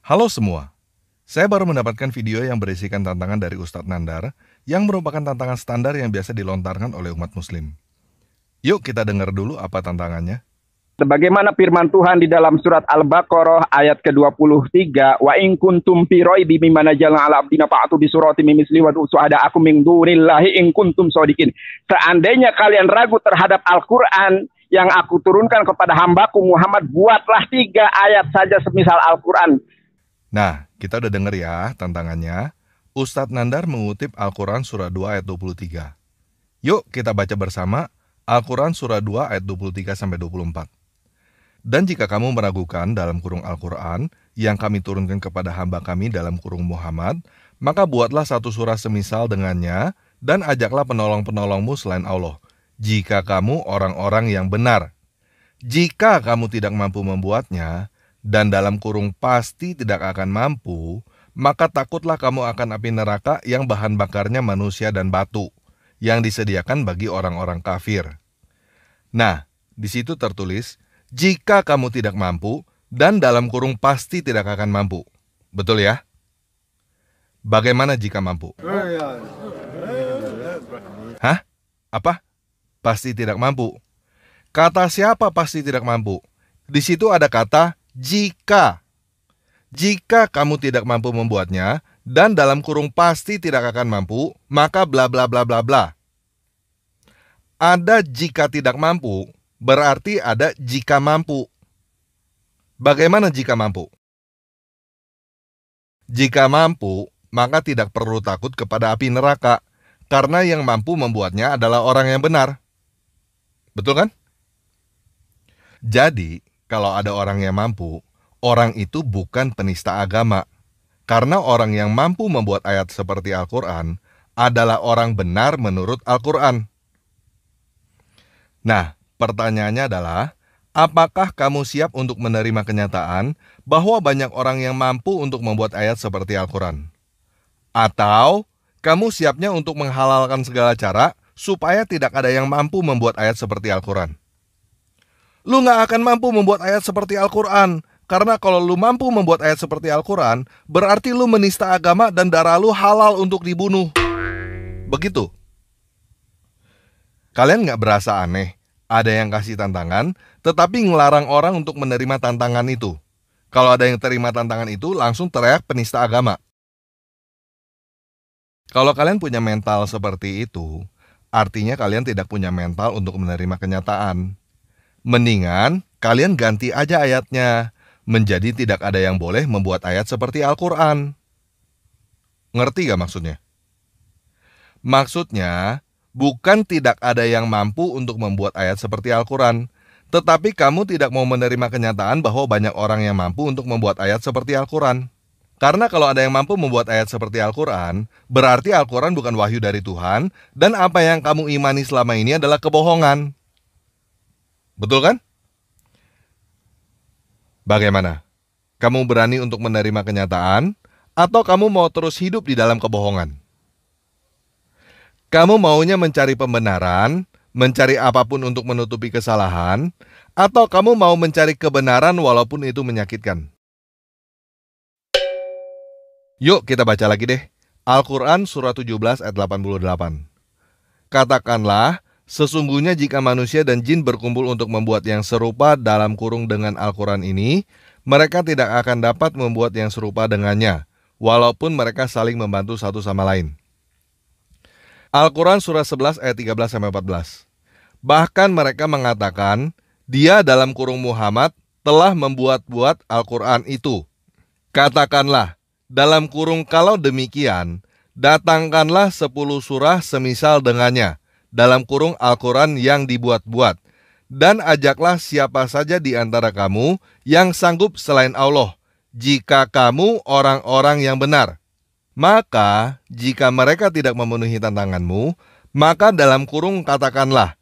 Halo semua, saya baru mendapatkan video yang berisikan tantangan dari Ustadz Nandar yang merupakan tantangan standar yang biasa dilontarkan oleh umat muslim. Yuk kita dengar dulu apa tantangannya. Sebagaimana firman Tuhan di dalam surat Al-Baqarah ayat ke-23, wa in kuntum fi raibin mimma nazzalna ala abdina fa'tu bi suratin min mislihi wa suhada'akum min dunillahi in kuntum shadiqin. Seandainya kalian ragu terhadap Al-Qur'an yang aku turunkan kepada hambaku Muhammad, buatlah 3 ayat saja semisal Al-Qur'an. Nah, kita udah denger ya tantangannya. Ustadz Nandar mengutip Al-Quran surah 2 ayat 23. Yuk kita baca bersama Al-Quran surah 2 ayat 23-24. Dan jika kamu meragukan dalam kurung Al-Quran yang kami turunkan kepada hamba kami dalam kurung Muhammad, maka buatlah satu surah semisal dengannya dan ajaklah penolong-penolongmu selain Allah, jika kamu orang-orang yang benar. Jika kamu tidak mampu membuatnya, dan dalam kurung pasti tidak akan mampu, maka takutlah kamu akan api neraka yang bahan bakarnya manusia dan batu, yang disediakan bagi orang-orang kafir. Nah, di situ tertulis, jika kamu tidak mampu, dan dalam kurung pasti tidak akan mampu. Betul ya? Bagaimana jika mampu? Hah? Apa? Pasti tidak mampu. Kata siapa pasti tidak mampu? Di situ ada kata jika. Jika kamu tidak mampu membuatnya, dan dalam kurung pasti tidak akan mampu, maka bla bla bla bla bla. Ada jika tidak mampu, berarti ada jika mampu. Bagaimana jika mampu? Jika mampu, maka tidak perlu takut kepada api neraka, karena yang mampu membuatnya adalah orang yang benar. Betul kan? Jadi, kalau ada orang yang mampu, orang itu bukan penista agama. Karena orang yang mampu membuat ayat seperti Al-Quran adalah orang benar menurut Al-Quran. Nah, pertanyaannya adalah, apakah kamu siap untuk menerima kenyataan bahwa banyak orang yang mampu untuk membuat ayat seperti Al-Quran? Atau, kamu siapnya untuk menghalalkan segala cara supaya tidak ada yang mampu membuat ayat seperti Al-Quran? Lu gak akan mampu membuat ayat seperti Al-Quran, karena kalau lu mampu membuat ayat seperti Al-Quran, berarti lu menista agama dan darah lu halal untuk dibunuh. Begitu. Kalian gak berasa aneh? Ada yang kasih tantangan, tetapi ngelarang orang untuk menerima tantangan itu. Kalau ada yang terima tantangan itu, langsung teriak penista agama. Kalau kalian punya mental seperti itu, artinya kalian tidak punya mental untuk menerima kenyataan. Mendingan kalian ganti aja ayatnya, menjadi tidak ada yang boleh membuat ayat seperti Al-Quran. Ngerti gak maksudnya? Maksudnya, bukan tidak ada yang mampu untuk membuat ayat seperti Al-Quran, tetapi kamu tidak mau menerima kenyataan bahwa banyak orang yang mampu untuk membuat ayat seperti Al-Quran. Karena kalau ada yang mampu membuat ayat seperti Al-Quran, berarti Al-Quran bukan wahyu dari Tuhan, dan apa yang kamu imani selama ini adalah kebohongan. Betul kan? Bagaimana? Kamu berani untuk menerima kenyataan, atau kamu mau terus hidup di dalam kebohongan? Kamu maunya mencari pembenaran, mencari apapun untuk menutupi kesalahan, atau kamu mau mencari kebenaran walaupun itu menyakitkan? Yuk kita baca lagi deh. Al-Quran surah 17 ayat 88. Katakanlah, sesungguhnya jika manusia dan jin berkumpul untuk membuat yang serupa dalam kurung dengan Al-Quran ini, mereka tidak akan dapat membuat yang serupa dengannya, walaupun mereka saling membantu satu sama lain. Al-Quran surah 11 ayat 13-14. Bahkan mereka mengatakan, dia dalam kurung Muhammad telah membuat-buat Al-Quran itu. Katakanlah, dalam kurung kalau demikian, datangkanlah 10 surah semisal dengannya, dalam kurung Al-Quran yang dibuat-buat, dan ajaklah siapa saja di antara kamu yang sanggup selain Allah, jika kamu orang-orang yang benar. Maka, jika mereka tidak memenuhi tantanganmu, maka dalam kurung katakanlah,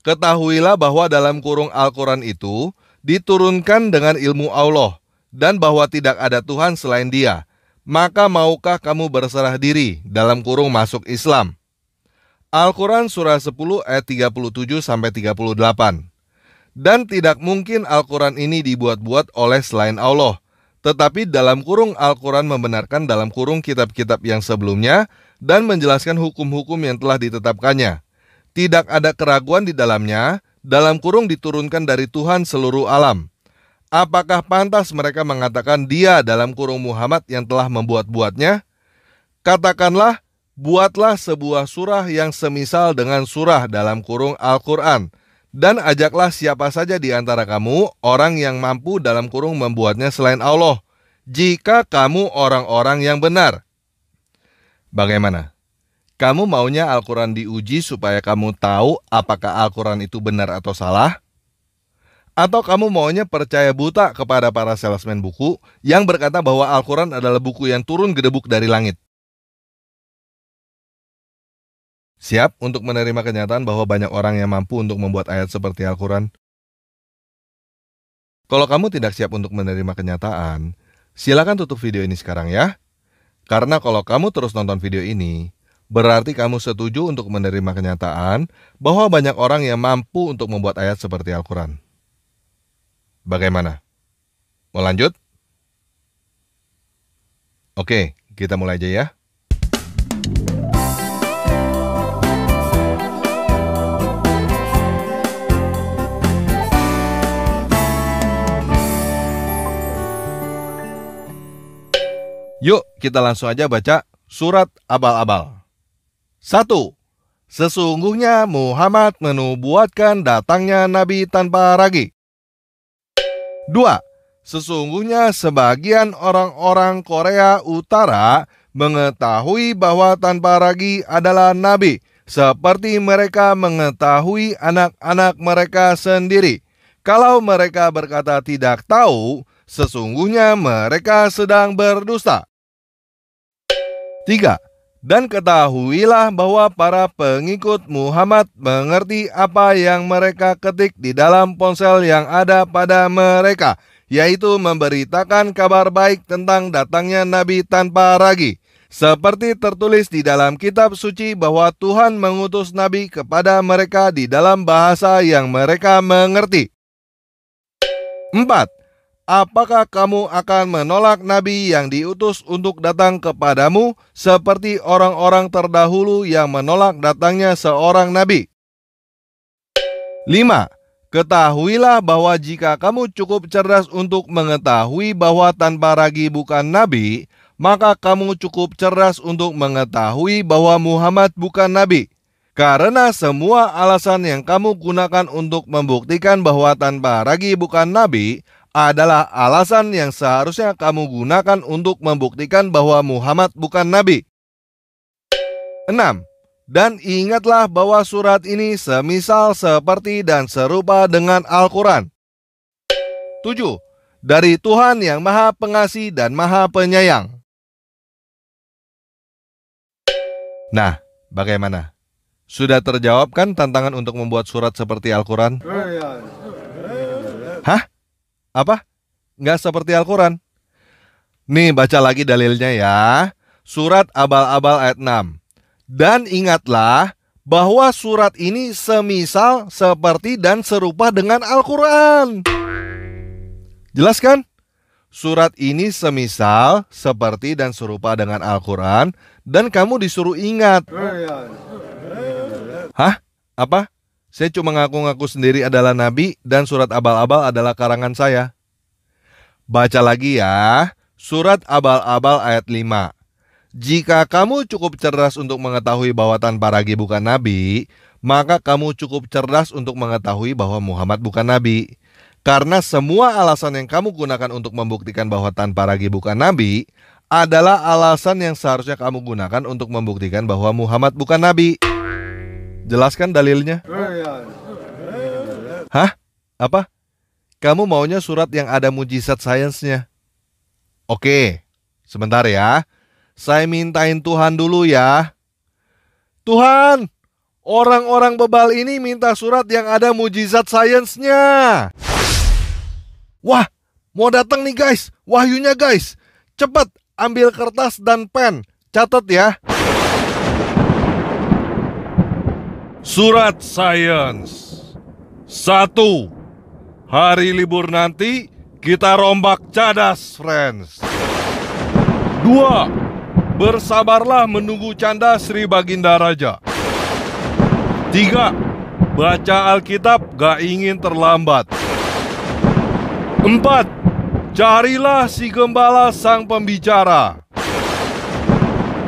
ketahuilah bahwa dalam kurung Al-Quran itu diturunkan dengan ilmu Allah, dan bahwa tidak ada Tuhan selain Dia. Maka maukah kamu berserah diri dalam kurung masuk Islam? Al-Quran surah 10 ayat 37-38. Dan tidak mungkin Al-Quran ini dibuat-buat oleh selain Allah, Tetapi dalam kurung Al-Quran membenarkan dalam kurung kitab-kitab yang sebelumnya dan menjelaskan hukum-hukum yang telah ditetapkannya. Tidak ada keraguan di dalamnya, dalam kurung diturunkan dari Tuhan seluruh alam. Apakah pantas mereka mengatakan dia dalam kurung Muhammad yang telah membuat-buatnya? Katakanlah, buatlah sebuah surah yang semisal dengan surah dalam kurung Al-Quran. Dan ajaklah siapa saja di antara kamu, orang yang mampu dalam kurung membuatnya selain Allah, jika kamu orang-orang yang benar. Bagaimana? Kamu maunya Al-Quran diuji supaya kamu tahu apakah Al-Quran itu benar atau salah? Atau kamu maunya percaya buta kepada para salesman buku yang berkata bahwa Al-Quran adalah buku yang turun gedebuk dari langit? Siap untuk menerima kenyataan bahwa banyak orang yang mampu untuk membuat ayat seperti Al-Quran? Kalau kamu tidak siap untuk menerima kenyataan, silakan tutup video ini sekarang ya. Karena kalau kamu terus nonton video ini, berarti kamu setuju untuk menerima kenyataan bahwa banyak orang yang mampu untuk membuat ayat seperti Al-Quran. Bagaimana? Mau lanjut? Oke, kita mulai aja ya. Yuk, kita langsung aja baca surat Abal-Abal. 1. Sesungguhnya Muhammad menubuatkan datangnya Nabi tanpa ragi. 2. Sesungguhnya sebagian orang-orang Korea Utara mengetahui bahwa tanpa ragi adalah Nabi, seperti mereka mengetahui anak-anak mereka sendiri. Kalau mereka berkata tidak tahu, sesungguhnya mereka sedang berdusta. 3. Dan ketahuilah bahwa para pengikut Muhammad mengerti apa yang mereka ketik di dalam ponsel yang ada pada mereka, yaitu memberitakan kabar baik tentang datangnya Nabi tanpa ragi. Seperti tertulis di dalam kitab suci bahwa Tuhan mengutus Nabi kepada mereka di dalam bahasa yang mereka mengerti. 4. Apakah kamu akan menolak Nabi yang diutus untuk datang kepadamu seperti orang-orang terdahulu yang menolak datangnya seorang Nabi? 5. Ketahuilah bahwa jika kamu cukup cerdas untuk mengetahui bahwa tanpa ragi bukan Nabi, maka kamu cukup cerdas untuk mengetahui bahwa Muhammad bukan Nabi. Karena semua alasan yang kamu gunakan untuk membuktikan bahwa tanpa ragi bukan Nabi adalah alasan yang seharusnya kamu gunakan untuk membuktikan bahwa Muhammad bukan Nabi. 6. Dan ingatlah bahwa surat ini semisal seperti dan serupa dengan Al-Quran. 7. Dari Tuhan yang Maha Pengasih dan Maha Penyayang. Nah, bagaimana? Sudah terjawab kan tantangan untuk membuat surat seperti Al-Quran? Hah? Apa? Nggak seperti Al-Quran? Nih, baca lagi dalilnya ya. Surat Abal-Abal ayat 6. Dan ingatlah bahwa surat ini semisal, seperti, dan serupa dengan Al-Quran. Jelas kan? Surat ini semisal, seperti, dan serupa dengan Al-Quran, dan kamu disuruh ingat. Hah? Apa? Saya cuma ngaku-ngaku sendiri adalah Nabi dan surat Abal-Abal adalah karangan saya. Baca lagi ya, surat Abal-Abal ayat 5. Jika kamu cukup cerdas untuk mengetahui bahwa tanpa ragi bukan Nabi, maka kamu cukup cerdas untuk mengetahui bahwa Muhammad bukan Nabi. Karena semua alasan yang kamu gunakan untuk membuktikan bahwa tanpa ragi bukan Nabi adalah alasan yang seharusnya kamu gunakan untuk membuktikan bahwa Muhammad bukan Nabi. Jelaskan dalilnya. Hah? Apa? Kamu maunya surat yang ada mujizat sainsnya? Oke, sebentar ya. Saya mintain Tuhan dulu ya. Tuhan, orang-orang bebal ini minta surat yang ada mujizat sainsnya. Wah, mau datang nih guys. Wahyunya guys. Cepat ambil kertas dan pen. Catat ya. Surat sains. 1. Hari libur nanti kita rombak cadas, friends. 2. Bersabarlah menunggu canda Sri Baginda Raja. 3. Baca Alkitab gak ingin terlambat. 4. Carilah si gembala sang pembicara.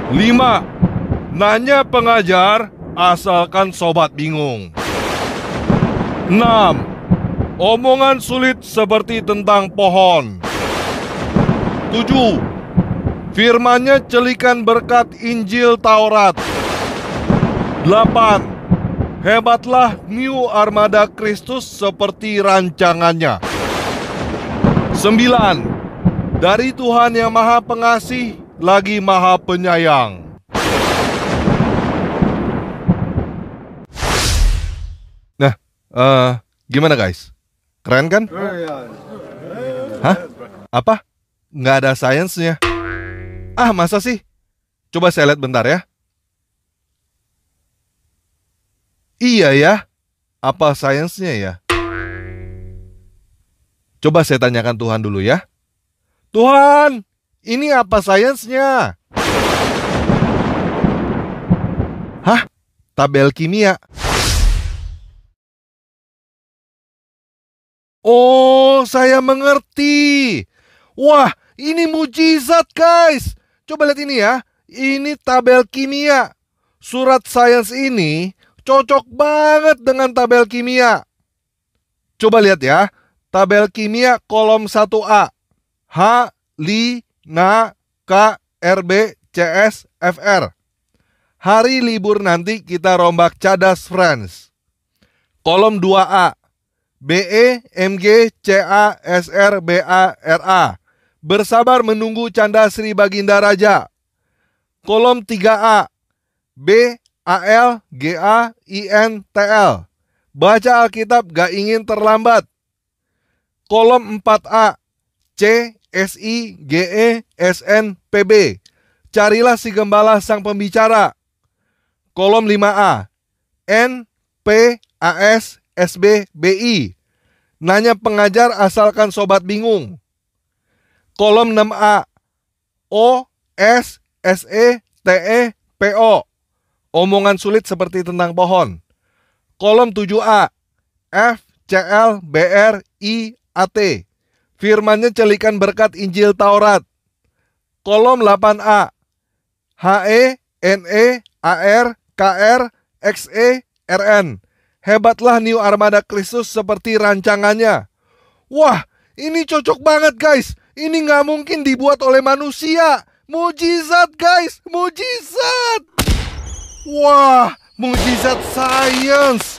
5. Nanya pengajar asalkan sobat bingung. 6. Omongan sulit seperti tentang pohon. 7. Firmannya celikan berkat Injil Taurat. 8. Hebatlah New Armada Kristus seperti rancangannya. 9. Dari Tuhan yang Maha Pengasih lagi Maha Penyayang. Nah, gimana guys? Keren kan? Hah? Apa? Nggak ada sainsnya? Ah, masa sih? Coba saya lihat bentar ya. Iya ya, apa sainsnya ya? Coba saya tanyakan Tuhan dulu ya. Tuhan, ini apa sainsnya? Hah? Tabel kimia. Oh, saya mengerti. Wah, ini mujizat guys. Coba lihat ini ya. Ini tabel kimia. Surat sains ini cocok banget dengan tabel kimia. Coba lihat ya. Tabel kimia kolom 1A. H, Li, Na, K, RB, CS, FR. Hari libur nanti kita rombak cadas, friends. Kolom 2A. BE, MG, CA, SR, BA, RA. Bersabar menunggu canda Sri Baginda Raja. Kolom 3A. B, AL, GA, IN, TL. Baca Alkitab gak ingin terlambat. Kolom 4A. C, SI, GE, SN, PB. Carilah si gembala sang pembicara. Kolom 5A. N, P, AS, SB, BI. Nanya pengajar asalkan sobat bingung. Kolom 6A. O, S, SE, TE, PO. Omongan sulit seperti tentang pohon. Kolom 7A. F, CL, BR, I, AT. Firmannya celikan berkat Injil Taurat. Kolom 8A. HE, NE, AR, KR, XE, RN. Hebatlah New Armada Kristus seperti rancangannya. Wah, ini cocok banget guys. Ini nggak mungkin dibuat oleh manusia. Mujizat guys, mujizat. Wah, mujizat sains.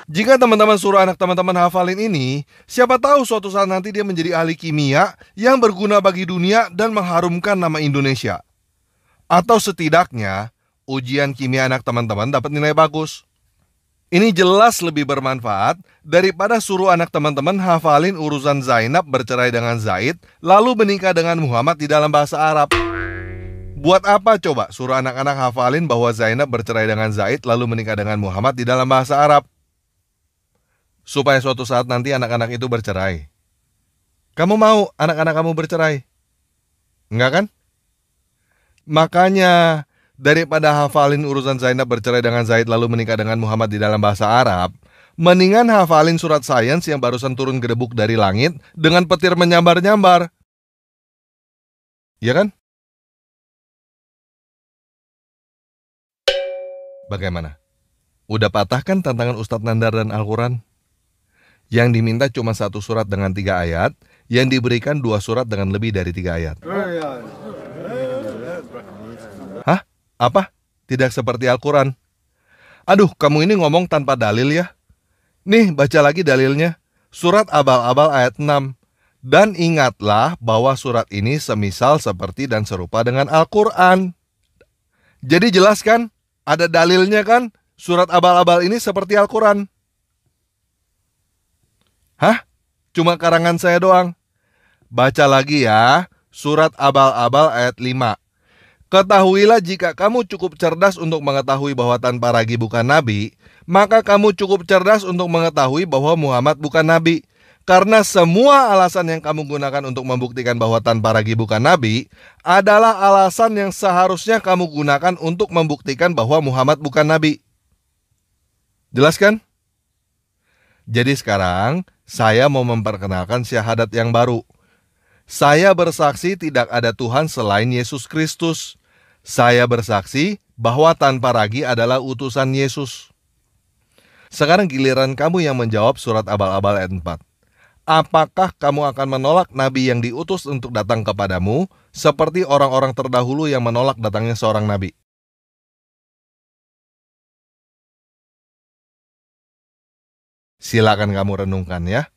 Jika teman-teman suruh anak teman-teman hafalin ini, siapa tahu suatu saat nanti dia menjadi ahli kimia yang berguna bagi dunia dan mengharumkan nama Indonesia. Atau setidaknya, ujian kimia anak teman-teman dapat nilai bagus. Ini jelas lebih bermanfaat daripada suruh anak teman-teman hafalin urusan Zainab bercerai dengan Zaid, lalu menikah dengan Muhammad di dalam bahasa Arab. Buat apa coba suruh anak-anak hafalin bahwa Zainab bercerai dengan Zaid, lalu menikah dengan Muhammad di dalam bahasa Arab? Supaya suatu saat nanti anak-anak itu bercerai. Kamu mau anak-anak kamu bercerai? Enggak kan? Makanya, daripada hafalin urusan Zainab bercerai dengan Zaid lalu menikah dengan Muhammad di dalam bahasa Arab, mendingan hafalin surat sains yang barusan turun gedebuk dari langit dengan petir menyambar-nyambar. Iya kan? Bagaimana? Udah patah kan tantangan Ustadz Nandar dan Al-Quran? Yang diminta cuma 1 surat dengan 3 ayat, yang diberikan 2 surat dengan lebih dari 3 ayat. Hah? Apa? Tidak seperti Al-Quran? Aduh, kamu ini ngomong tanpa dalil ya. Nih, baca lagi dalilnya. Surat Abal-Abal ayat 6. Dan ingatlah bahwa surat ini semisal seperti dan serupa dengan Al-Quran. Jadi jelas kan? Ada dalilnya kan? Surat Abal-Abal ini seperti Al-Quran. Hah? Cuma karangan saya doang? Baca lagi ya. Surat Abal-Abal ayat 5. Ketahuilah jika kamu cukup cerdas untuk mengetahui bahwa tanpa ragu bukan nabi, maka kamu cukup cerdas untuk mengetahui bahwa Muhammad bukan nabi. Karena semua alasan yang kamu gunakan untuk membuktikan bahwa tanpa ragi bukan nabi adalah alasan yang seharusnya kamu gunakan untuk membuktikan bahwa Muhammad bukan nabi. Jelas kan? Jadi sekarang saya mau memperkenalkan syahadat yang baru. Saya bersaksi tidak ada Tuhan selain Yesus Kristus. Saya bersaksi bahwa tanpa ragi adalah utusan Yesus. Sekarang giliran kamu yang menjawab surat Abal-Abal ayat 4. Apakah kamu akan menolak nabi yang diutus untuk datang kepadamu seperti orang-orang terdahulu yang menolak datangnya seorang nabi? Silakan kamu renungkan ya.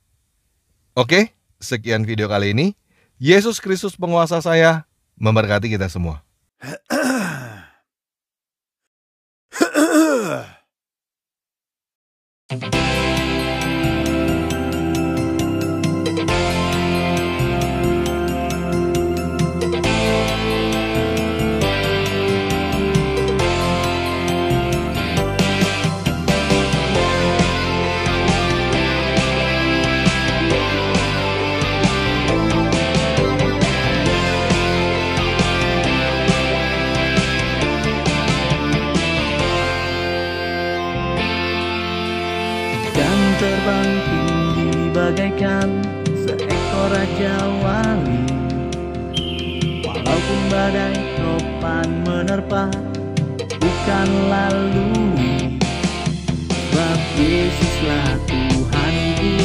Oke, sekian video kali ini. Yesus Kristus penguasa saya memberkati kita semua. Terbang tinggi bagaikan seekor raja wali. Walaupun badai topan menerpa, bukan lalu. Sebab Yesuslah Tuhanku,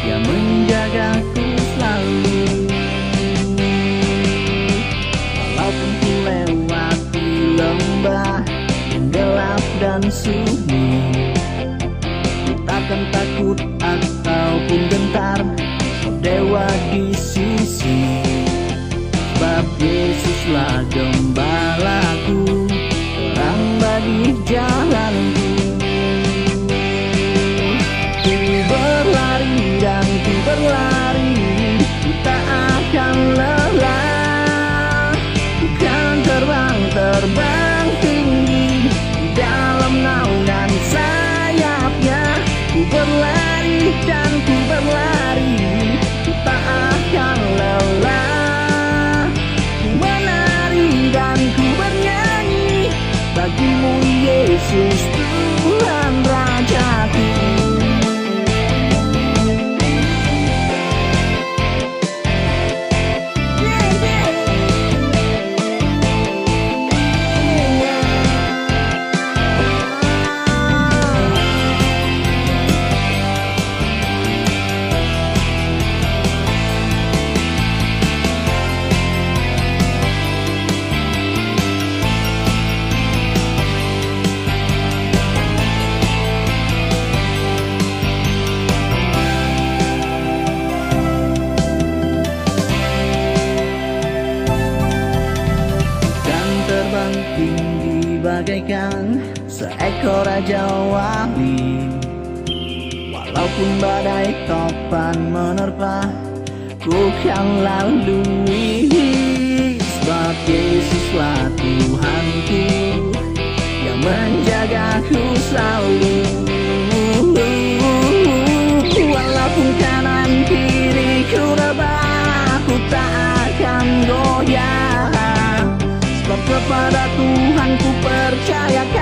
Dia menjagaku selalu. Walaupun ku lewati lembah yang gelap dan sunyi, takkan takut ataupun gentar, oh dewa di sisi. Sebab Yesuslah gembalaku, terang bagi jalanku. Ku berlari dan ku berlari, ku tak akan lelah. Ku kan terbang tinggi di dalam naungan sayapnya. Ku berlari dan ku berlari, ku tak akan lelah. Ku menari dan ku bernyanyi, bagimu Yesus Tuhan Rajaku. Tinggi bagaikan seekor raja wali. Walaupun badai topan menerpa, ku kan lalui. Sebab Yesuslah Tuhanku, yang menjagaku selalu. Walaupun kanan kiriku rebah, ku tak akan goyah. Sebab kepada Tuhan ku percayakan.